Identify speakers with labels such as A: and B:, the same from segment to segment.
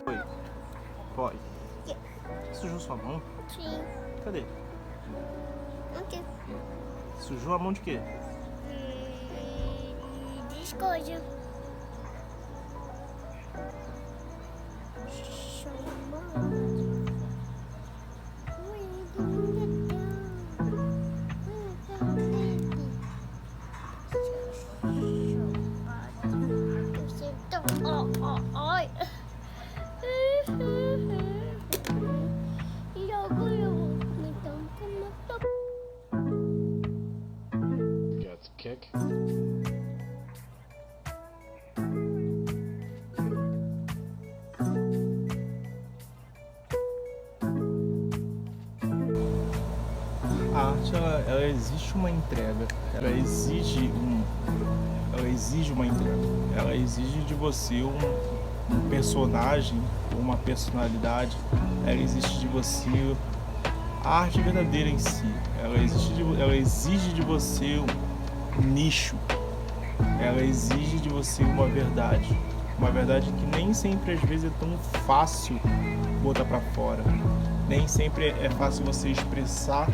A: Oi. Foi. Sujou sua mão?
B: Sim.
A: Cadê?
B: Aqui.
A: Sujou a mão de quê?
B: Descojo. Oi. E agora então como
C: Got the kick.
A: A arte, ela exige uma entrega. Ela exige uma entrega. Ela exige de você um personagem, uma personalidade. Ela exige de você a arte verdadeira em si. Ela exige de você um nicho. Ela exige de você uma verdade. Uma verdade que nem sempre, às vezes, é tão fácil botar pra fora. Nem sempre é fácil você expressar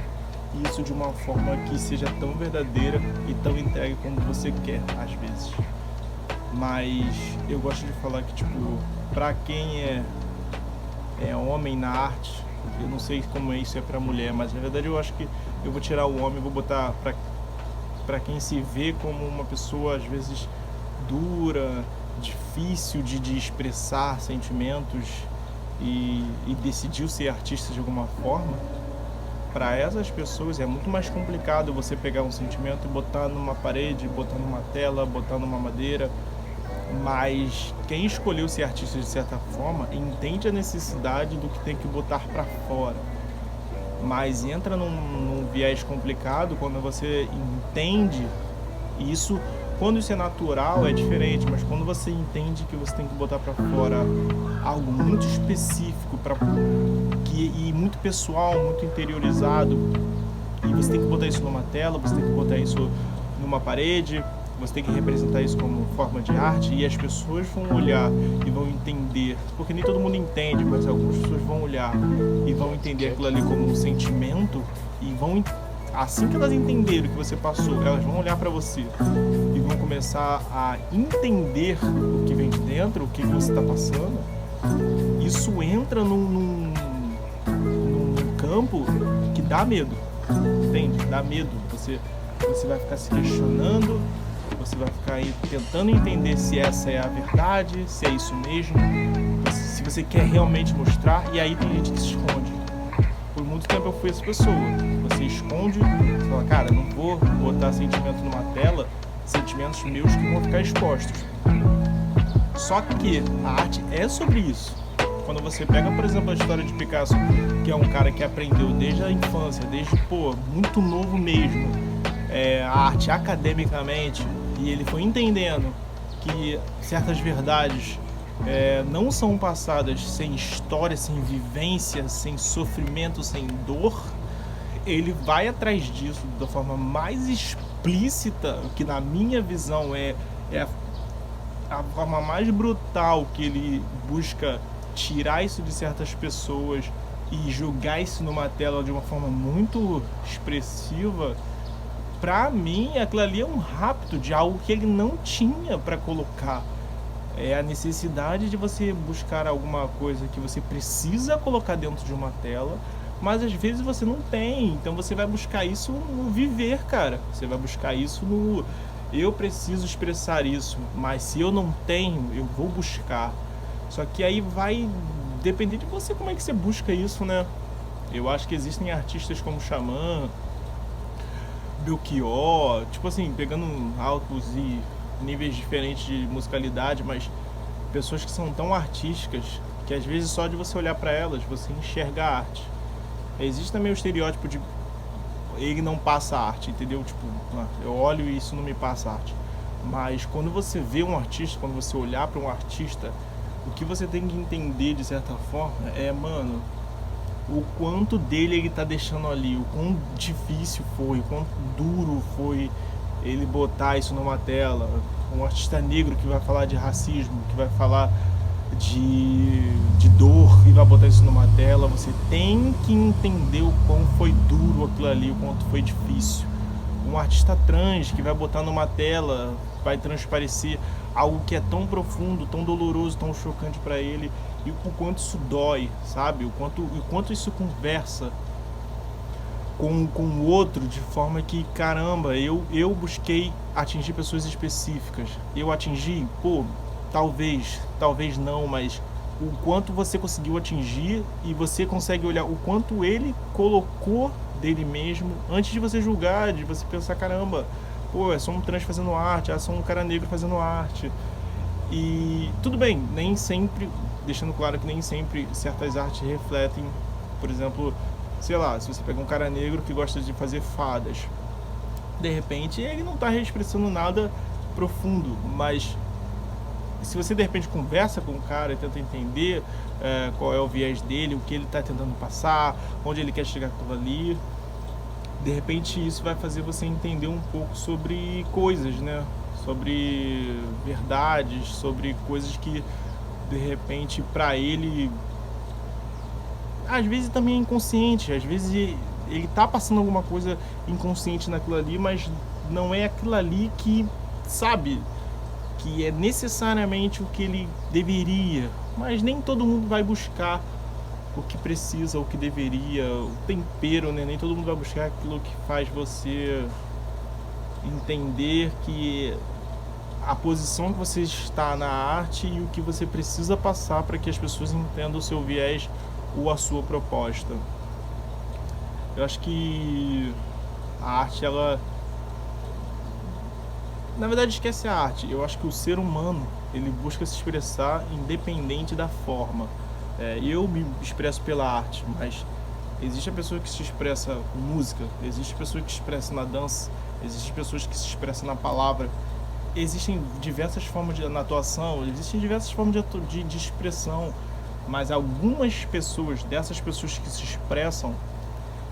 A: isso de uma forma que seja tão verdadeira e tão entregue como você quer, às vezes. Mas eu gosto de falar que, tipo, pra quem é homem na arte, eu não sei como isso é pra mulher, mas na verdade eu acho que eu vou tirar o homem e vou botar pra quem se vê como uma pessoa, às vezes, dura, difícil de expressar sentimentos e decidiu ser artista de alguma forma. Para essas pessoas é muito mais complicado você pegar um sentimento e botar numa parede, botar numa tela, botar numa madeira. Mas quem escolheu ser artista de certa forma entende a necessidade do que tem que botar para fora. Mas entra num viés complicado quando você entende isso. Quando isso é natural é diferente, mas quando você entende que você tem que botar para fora algo muito específico e muito pessoal, muito interiorizado, e você tem que botar isso numa tela, você tem que botar isso numa parede, você tem que representar isso como forma de arte, e as pessoas vão olhar e vão entender, porque nem todo mundo entende, mas algumas pessoas vão olhar e vão entender aquilo ali como um sentimento, e vão, assim que elas entenderem o que você passou, elas vão olhar para você e vão começar a entender o que vem de dentro, o que você está passando. Isso entra num campo que dá medo, entende? Dá medo. Você vai ficar se questionando, você vai ficar aí tentando entender se essa é a verdade, se é isso mesmo, se você quer realmente mostrar, e aí tem gente que se esconde. Por muito tempo eu fui essa pessoa. Você esconde, você fala, cara, não vou botar sentimento numa tela, sentimentos meus que vão ficar expostos. Só que a arte é sobre isso. Quando você pega, por exemplo, a história de Picasso, que é um cara que aprendeu desde a infância, desde, muito novo mesmo, a arte academicamente, e ele foi entendendo que certas verdades não são passadas sem história, sem vivência, sem sofrimento, sem dor. Ele vai atrás disso da forma mais explícita, que na minha visão é a forma mais brutal, que ele busca tirar isso de certas pessoas e jogar isso numa tela de uma forma muito expressiva. Pra mim, aquilo ali é um rapto de algo que ele não tinha para colocar. É a necessidade de você buscar alguma coisa que você precisa colocar dentro de uma tela, mas às vezes você não tem. Então você vai buscar isso no viver, cara. Você vai buscar isso no eu preciso expressar isso, mas se eu não tenho, eu vou buscar. Só que aí vai depender de você como é que você busca isso, né? Eu acho que existem artistas como Xamã, Belchior, tipo assim, pegando altos e níveis diferentes de musicalidade, mas pessoas que são tão artísticas que às vezes só de você olhar pra elas, você enxerga a arte. Existe também o estereótipo de ele não passa arte, entendeu? Tipo, eu olho e isso não me passa arte. Mas quando você vê um artista, quando você olhar para um artista, o que você tem que entender de certa forma é, mano, o quanto dele ele tá deixando ali, o quão difícil foi, o quão duro foi ele botar isso numa tela, um artista negro que vai falar de racismo, que vai falar de dor e vai botar isso numa tela, você tem que entender o quão foi duro aquilo ali, o quanto foi difícil. Um artista trans que vai botar numa tela, vai transparecer algo que é tão profundo, tão doloroso, tão chocante para ele, e o quanto isso dói, sabe? O quanto isso conversa com o outro, de forma que, caramba, eu busquei atingir pessoas específicas. Eu atingi, talvez não, mas o quanto você conseguiu atingir, e você consegue olhar o quanto ele colocou dele mesmo antes de você julgar, de você pensar, caramba, é só um trans fazendo arte, é só um cara negro fazendo arte. E tudo bem, nem sempre, deixando claro que nem sempre certas artes refletem, por exemplo, sei lá, se você pega um cara negro que gosta de fazer fadas, de repente ele não está expressando nada profundo, mas se você de repente conversa com o cara e tenta entender qual é o viés dele, o que ele está tentando passar, onde ele quer chegar com aquilo ali, de repente isso vai fazer você entender um pouco sobre coisas, né? Sobre verdades, sobre coisas que de repente para ele às vezes também é inconsciente, às vezes ele tá passando alguma coisa inconsciente naquilo ali, mas não é aquilo ali que, sabe, que é necessariamente o que ele deveria. Mas nem todo mundo vai buscar o que precisa, o que deveria, o tempero, né? Nem todo mundo vai buscar aquilo que faz você entender que a posição que você está na arte e o que você precisa passar para que as pessoas entendam o seu viés ou a sua proposta. Eu acho que a arte, ela... Na verdade, esquece a arte. Eu acho que o ser humano, ele busca se expressar independente da forma. Eu me expresso pela arte, mas existe a pessoa que se expressa com música, existe a pessoa que se expressa na dança, existem pessoas que se expressam na palavra. Existem diversas formas na atuação, existem diversas formas de expressão, mas algumas pessoas, dessas pessoas que se expressam,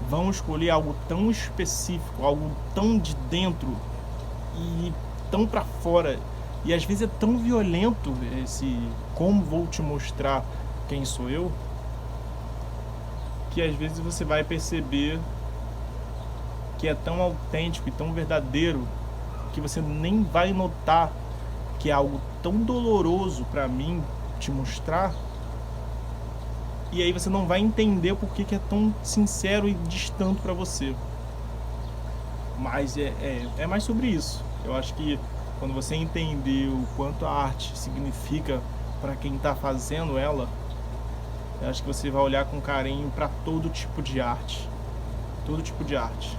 A: vão escolher algo tão específico, algo tão de dentro e tão pra fora, e às vezes é tão violento esse como vou te mostrar quem sou eu, que às vezes você vai perceber que é tão autêntico e tão verdadeiro que você nem vai notar que é algo tão doloroso pra mim te mostrar, e aí você não vai entender por que é tão sincero e distante pra você. Mas é mais sobre isso. Eu acho que quando você entender o quanto a arte significa para quem está fazendo ela, eu acho que você vai olhar com carinho para todo tipo de arte. Todo tipo de arte.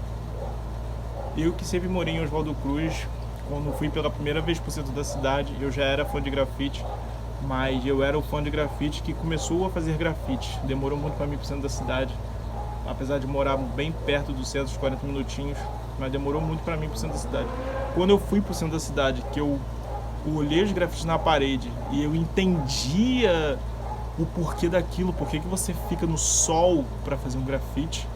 A: Eu que sempre morei em Oswaldo Cruz, quando fui pela primeira vez pro centro da cidade, eu já era fã de grafite, mas eu era o fã de grafite que começou a fazer grafite. Demorou muito para mim pro centro da cidade, apesar de morar bem perto do centro, uns 40 minutinhos, mas demorou muito para mim pro centro da cidade. Quando eu fui pro centro da cidade, que eu olhei os grafites na parede e eu entendia o porquê daquilo, porquê que você fica no sol para fazer um grafite.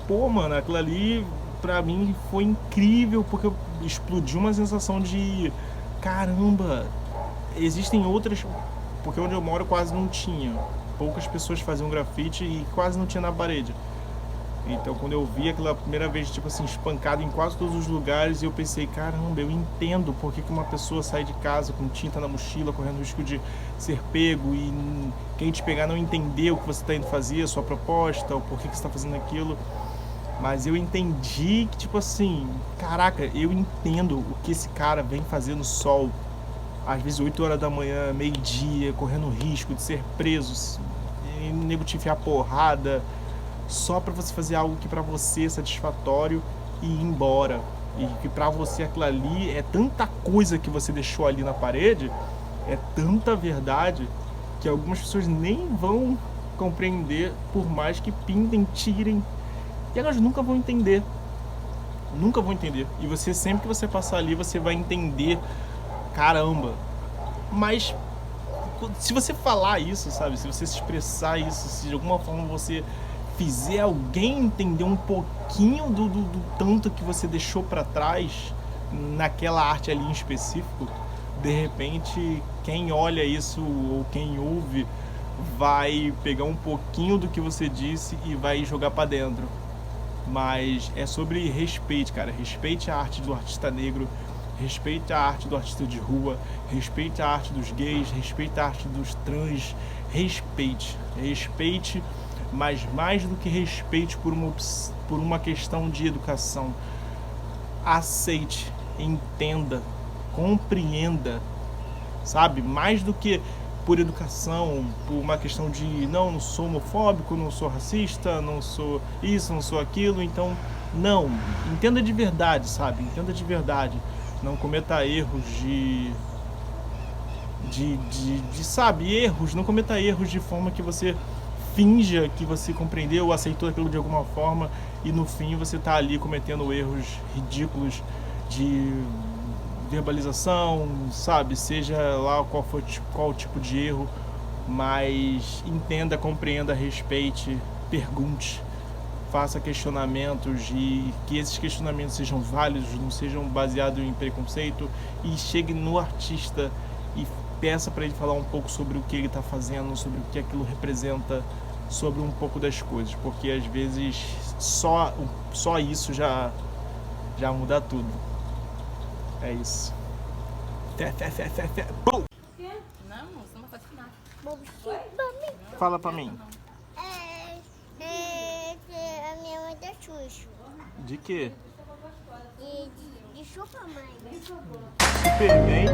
A: Mano, aquilo ali pra mim foi incrível, porque explodiu uma sensação de caramba, existem outras, porque onde eu moro quase não tinha, poucas pessoas faziam grafite e quase não tinha na parede. Então quando eu vi aquela primeira vez, tipo assim, espancado em quase todos os lugares, eu pensei, caramba, eu entendo por que uma pessoa sai de casa com tinta na mochila, correndo risco de ser pego, e quem te pegar não entender o que você está indo fazer, a sua proposta, ou por que você está fazendo aquilo. Mas eu entendi que, tipo assim, caraca, eu entendo o que esse cara vem fazer no sol, às vezes 8 horas da manhã, meio-dia, correndo risco de ser preso, e nego te enfiar porrada, só pra você fazer algo que pra você é satisfatório e ir embora. E que pra você aquilo ali é tanta coisa que você deixou ali na parede, é tanta verdade, que algumas pessoas nem vão compreender, por mais que pintem, tirem, e elas nunca vão entender. Nunca vão entender. E você, sempre que você passar ali, você vai entender, caramba. Mas se você falar isso, sabe, se você se expressar isso, se de alguma forma você fizer alguém entender um pouquinho do tanto que você deixou para trás naquela arte ali em específico, de repente quem olha isso ou quem ouve vai pegar um pouquinho do que você disse e vai jogar para dentro. Mas é sobre respeito, cara. Respeite a arte do artista negro, respeite a arte do artista de rua, respeite a arte dos gays, respeite a arte dos trans, respeite, mas mais do que respeite por uma questão de educação. Aceite, entenda, compreenda, sabe? Mais do que por educação, por uma questão de não sou homofóbico, não sou racista, não sou isso, não sou aquilo, então não, entenda de verdade, sabe? Entenda de verdade, não cometa erros sabe, erros, não cometa erros de forma que você finja que você compreendeu ou aceitou aquilo de alguma forma e no fim você tá ali cometendo erros ridículos de verbalização, sabe? Seja lá qual tipo de erro, mas entenda, compreenda, respeite, pergunte, faça questionamentos e que esses questionamentos sejam válidos, não sejam baseados em preconceito e chegue no artista e peça para ele falar um pouco sobre o que ele está fazendo, sobre o que aquilo representa, sobre um pouco das coisas, porque às vezes só isso já muda tudo. É isso. Bum!
D: Não, você não pode falar.
A: Fala pra mim.
B: A minha mãe da Xuxa.
A: De quê?
B: De Superman.
A: Superman?